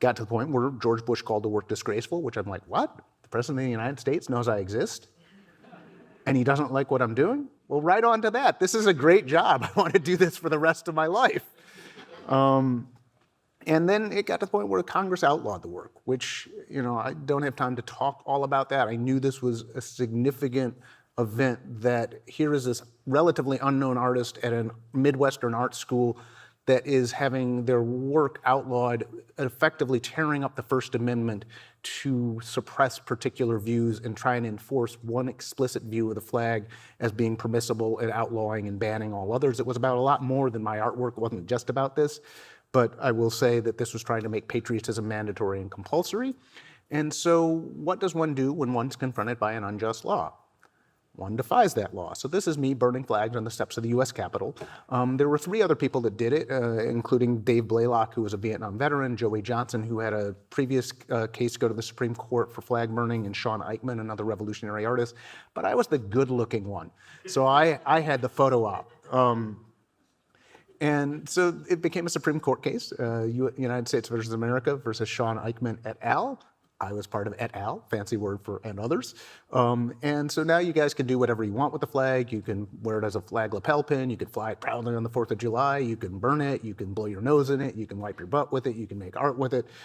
Got to the point where George Bush called the work disgraceful, which I'm like, what? The President of the United States knows I exist? And he doesn't like what I'm doing? Well, right on to that. This is a great job. I want to do this for the rest of my life. And then it got to the point where Congress outlawed the work, which, I don't have time to talk all about that. I knew this was a significant event, that here is this relatively unknown artist at a Midwestern art school that is having their work outlawed, effectively tearing up the First Amendment to suppress particular views and try and enforce one explicit view of the flag as being permissible and outlawing and banning all others. It was about a lot more than my artwork. It wasn't just about this. But I will say that this was trying to make patriotism mandatory and compulsory. And so what does one do when one's confronted by an unjust law? One defies that law. So this is me burning flags on the steps of the US Capitol. There were 3 other people that did it, including Dave Blaylock, who was a Vietnam veteran, Joey Johnson, who had a previous case go to the Supreme Court for flag burning, and Sean Eichmann, another revolutionary artist. But I was the good-looking one. So I had the photo op. And so it became a Supreme Court case, United States versus America versus Sean Eichmann et al. I was part of et al., fancy word for and others. And so now you guys can do whatever you want with the flag. You can wear it as a flag lapel pin. You can fly it proudly on the 4th of July. You can burn it. You can blow your nose in it. You can wipe your butt with it. You can make art with it.